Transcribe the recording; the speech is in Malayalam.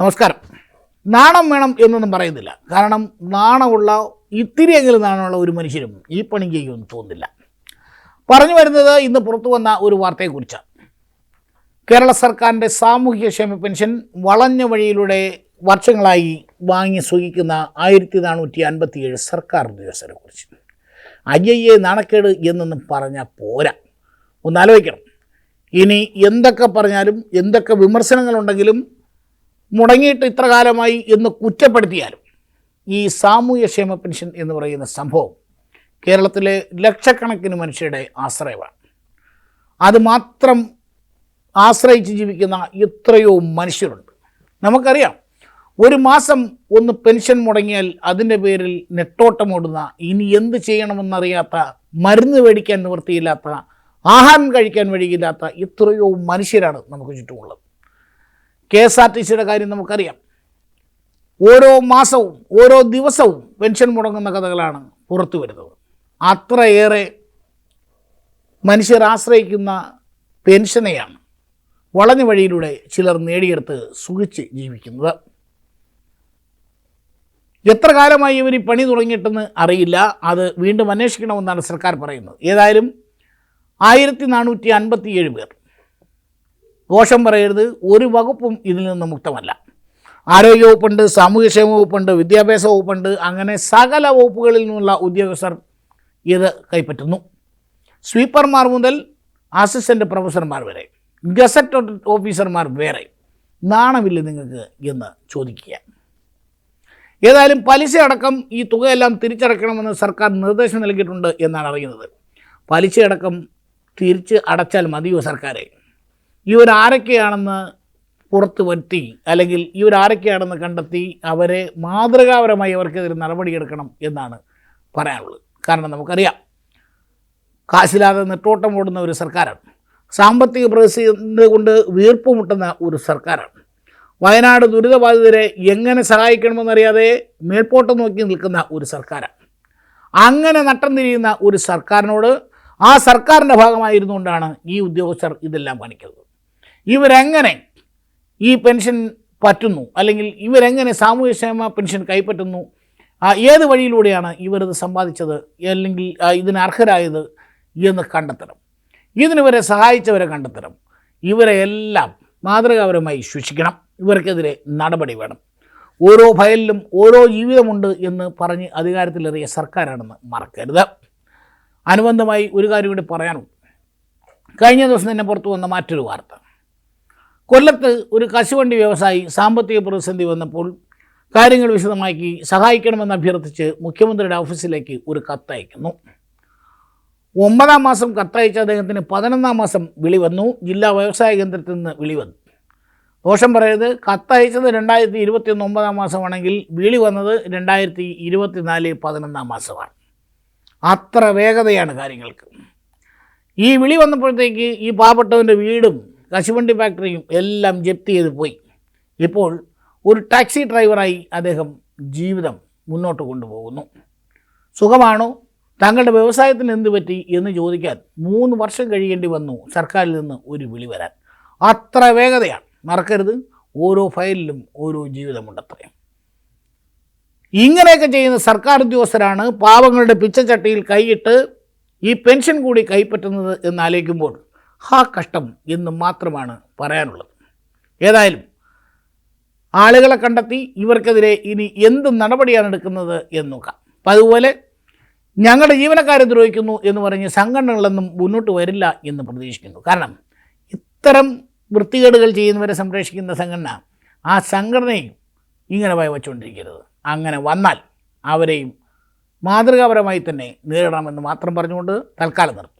നമസ്കാരം. നാണം വേണം എന്നൊന്നും പറയുന്നില്ല. കാരണം നാണമുള്ള ഇത്തിരിയെങ്കിലും നാണമുള്ള ഒരു മനുഷ്യരും ഈ പണി ചെയ്യുമെന്ന് തോന്നുന്നില്ല. പറഞ്ഞു വരുന്നത് ഇന്ന് പുറത്തു വന്ന ഒരു വാർത്തയെക്കുറിച്ചാണ്. കേരള സർക്കാരിൻ്റെ സാമൂഹ്യക്ഷേമ പെൻഷൻ വളഞ്ഞ വഴിയിലൂടെ വർഷങ്ങളായി വാങ്ങി സുഖിക്കുന്ന 1457 സർക്കാർ ഉദ്യോഗസ്ഥരെ കുറിച്ച്. അയ്യയ്യേ നാണക്കേട് എന്നൊന്നും പറഞ്ഞാൽ പോരാ. ഒന്നാലോചിക്കണം. ഇനി എന്തൊക്കെ പറഞ്ഞാലും എന്തൊക്കെ വിമർശനങ്ങളുണ്ടെങ്കിലും മുടങ്ങിയിട്ട് ഇത്ര കാലമായി എന്ന് കുറ്റപ്പെടുത്തിയാലും ഈ സാമൂഹ്യക്ഷേമ പെൻഷൻ എന്ന് പറയുന്ന സംഭവം കേരളത്തിലെ ലക്ഷക്കണക്കിന് മനുഷ്യരുടെ ആശ്രയമാണ്. അത് മാത്രം ആശ്രയിച്ച് ജീവിക്കുന്ന എത്രയോ മനുഷ്യരുണ്ട്. നമുക്കറിയാം, ഒരു മാസം ഒന്ന് പെൻഷൻ മുടങ്ങിയാൽ അതിൻ്റെ പേരിൽ നെട്ടോട്ടമോടുന്ന, ഇനി എന്ത് ചെയ്യണമെന്നറിയാത്ത, മരുന്ന് മേടിക്കാൻ നിവൃത്തിയില്ലാത്ത, ആഹാരം കഴിക്കാൻ വഴിയില്ലാത്ത എത്രയോ മനുഷ്യരാണ് നമുക്ക് ചുറ്റുമുള്ളത്. KSRTCയുടെ കാര്യം നമുക്കറിയാം. ഓരോ മാസവും ഓരോ ദിവസവും പെൻഷൻ മുടങ്ങുന്ന കഥകളാണ് പുറത്തു വരുന്നത്. അത്രയേറെ മനുഷ്യർ ആശ്രയിക്കുന്ന പെൻഷനെയാണ് വളഞ്ഞ വഴിയിലൂടെ ചിലർ നേടിയെടുത്ത് സുഖിച്ച് ജീവിക്കുന്നത്. എത്ര കാലമായി ഇവർ ഈ പണി തുടങ്ങിയിട്ടെന്ന് അറിയില്ല. അത് വീണ്ടും അന്വേഷിക്കണമെന്നാണ് സർക്കാർ പറയുന്നത്. ഏതായാലും 1457 പേർ. ദോഷം പറയരുത്, ഒരു വകുപ്പും ഇതിൽ നിന്ന് മുക്തമല്ല. ആരോഗ്യ വകുപ്പുണ്ട്, സാമൂഹ്യക്ഷേമ വകുപ്പുണ്ട്, വിദ്യാഭ്യാസ വകുപ്പുണ്ട്. അങ്ങനെ സകല വകുപ്പുകളിൽ നിന്നുള്ള ഉദ്യോഗസ്ഥർ ഇത് കൈപ്പറ്റുന്നു. സ്വീപ്പർമാർ മുതൽ അസിസ്റ്റൻ്റ് പ്രൊഫസർമാർ വരെ, ഗസറ്റ് ഓഫീസർമാർ വേറെ. നാണമില്ല നിങ്ങൾക്ക് എന്ന് ചോദിക്കുക. ഏതായാലും പലിശ അടക്കം ഈ തുകയെല്ലാം തിരിച്ചടയ്ക്കണമെന്ന് സർക്കാർ നിർദ്ദേശം നൽകിയിട്ടുണ്ട് എന്നാണ് അറിയുന്നത്. പലിശയടക്കം തിരിച്ച് അടച്ചാൽ മതിയോ സർക്കാരെ? ഇവരാരൊക്കെയാണെന്ന് പുറത്ത് വരുത്തി, അല്ലെങ്കിൽ ഇവരാരൊക്കെയാണെന്ന് കണ്ടെത്തി അവരെ മാതൃകാപരമായി അവർക്കെതിരെ നടപടിയെടുക്കണം എന്നാണ് പറയാനുള്ളത്. കാരണം നമുക്കറിയാം, കാശില്ലാതെ നെട്ടോട്ടം ഓടുന്ന ഒരു സർക്കാരാണ്. സാമ്പത്തിക പ്രതിസന്ധി കൊണ്ട് വീർപ്പ് മുട്ടുന്ന ഒരു സർക്കാരാണ്. വയനാട് ദുരിതബാധിതരെ എങ്ങനെ സഹായിക്കണമെന്നറിയാതെ മേൽപോട്ട് നോക്കി നിൽക്കുന്ന ഒരു സർക്കാരാണ്. അങ്ങനെ നട്ടം തിരിയുന്ന ഒരു സർക്കാരിനോട്, ആ സർക്കാരിൻ്റെ ഭാഗമായിരുന്നുകൊണ്ടാണ് ഈ ഉദ്യോഗസ്ഥർ ഇതെല്ലാം കാണിക്കുന്നത്. ഇവരെങ്ങനെ ഈ പെൻഷൻ പറ്റുന്നു, അല്ലെങ്കിൽ ഇവരെങ്ങനെ സാമൂഹ്യക്ഷേമ പെൻഷൻ കൈപ്പറ്റുന്നു, ഏത് വഴിയിലൂടെയാണ് ഇവരിത് സമ്പാദിച്ചത്, അല്ലെങ്കിൽ ഇതിന് അർഹരായത് എന്ന് കണ്ടെത്തണം. ഇതിനിവരെ സഹായിച്ചവരെ കണ്ടെത്തണം. ഇവരെ എല്ലാം മാതൃകാപരമായി ശിക്ഷിക്കണം. ഇവർക്കെതിരെ നടപടി വേണം. ഓരോ ഫയലിലും ഓരോ ജീവിതമുണ്ട് എന്ന് പറഞ്ഞ് അധികാരത്തിലേറിയ സർക്കാരാണെന്ന് മറക്കരുത്. അനുബന്ധമായി ഒരു കാര്യം കൂടി പറയാനുണ്ട്. കഴിഞ്ഞ ദിവസം തന്നെ പുറത്തു വന്ന മറ്റൊരു വാർത്ത. കൊല്ലത്ത് ഒരു കശുവണ്ടി വ്യവസായി സാമ്പത്തിക പ്രതിസന്ധി വന്നപ്പോൾ കാര്യങ്ങൾ വിശദമാക്കി സഹായിക്കണമെന്ന് അഭ്യർത്ഥിച്ച് മുഖ്യമന്ത്രിയുടെ ഓഫീസിലേക്ക് ഒരു കത്തയക്കുന്നു. 9-ാം മാസം കത്തയച്ച അദ്ദേഹത്തിന് 11-ാം മാസം വിളി വന്നു. ജില്ലാ വ്യവസായ കേന്ദ്രത്തിൽ നിന്ന് വിളി വന്നു. ദോഷം പറയരുത്, കത്തയച്ചത് 2021 9-ാം മാസമാണെങ്കിൽ വിളി വന്നത് 2024 11-ാം മാസമാണ്. അത്ര വേഗതയാണ് കാര്യങ്ങൾക്ക്. ഈ വിളി വന്നപ്പോഴത്തേക്ക് ഈ പാവപ്പെട്ടവൻ്റെ വീടും കശുവണ്ടി ഫാക്ടറിയും എല്ലാം ജപ്തി ചെയ്ത് പോയി. ഇപ്പോൾ ഒരു ടാക്സി ഡ്രൈവറായി അദ്ദേഹം ജീവിതം മുന്നോട്ട് കൊണ്ടുപോകുന്നു. സുഖമാണോ? തങ്ങളുടെ വ്യവസായത്തിന് എന്ത് പറ്റി എന്ന് ചോദിക്കാൻ 3 വർഷം കഴിയേണ്ടി വന്നു സർക്കാരിൽ നിന്ന് ഒരു വിളി വരാൻ. അത്ര വേഗതയാണ്. മറക്കരുത്, ഓരോ ഫയലിലും ഓരോ ജീവിതമുണ്ടത്രയും. ഇങ്ങനെയൊക്കെ ചെയ്യുന്ന സർക്കാർ ഉദ്യോഗസ്ഥരാണ് പാവങ്ങളുടെ പിച്ചച്ചട്ടിയിൽ കൈയിട്ട് ഈ പെൻഷൻ കൂടി കൈപ്പറ്റുന്നത് എന്നാലോചിക്കുമ്പോൾ കഷ്ടം എന്ന് മാത്രമാണ് പറയാനുള്ളത്. ഏതായാലും ആളുകളെ കണ്ടെത്തി ഇവർക്കെതിരെ ഇനി എന്ത് നടപടിയാണ് എടുക്കുന്നത് എന്ന് നോക്കാം. അപ്പം അതുപോലെ ഞങ്ങളുടെ ജീവനക്കാരെ ദ്രോഹിക്കുന്നു എന്ന് പറഞ്ഞ് സംഘടനകളൊന്നും മുന്നോട്ട് വരില്ല എന്ന് പ്രതീക്ഷിക്കുന്നു. കാരണം ഇത്തരം വൃത്തികേടുകൾ ചെയ്യുന്നവരെ സംരക്ഷിക്കുന്ന സംഘടന, ആ സംഘടനയും ഇങ്ങനെ വച്ചുകൊണ്ടിരിക്കരുത്. അങ്ങനെ വന്നാൽ അവരെയും മാതൃകാപരമായി തന്നെ നേരിടണമെന്ന് മാത്രം പറഞ്ഞുകൊണ്ട് തൽക്കാലം നിർത്തും.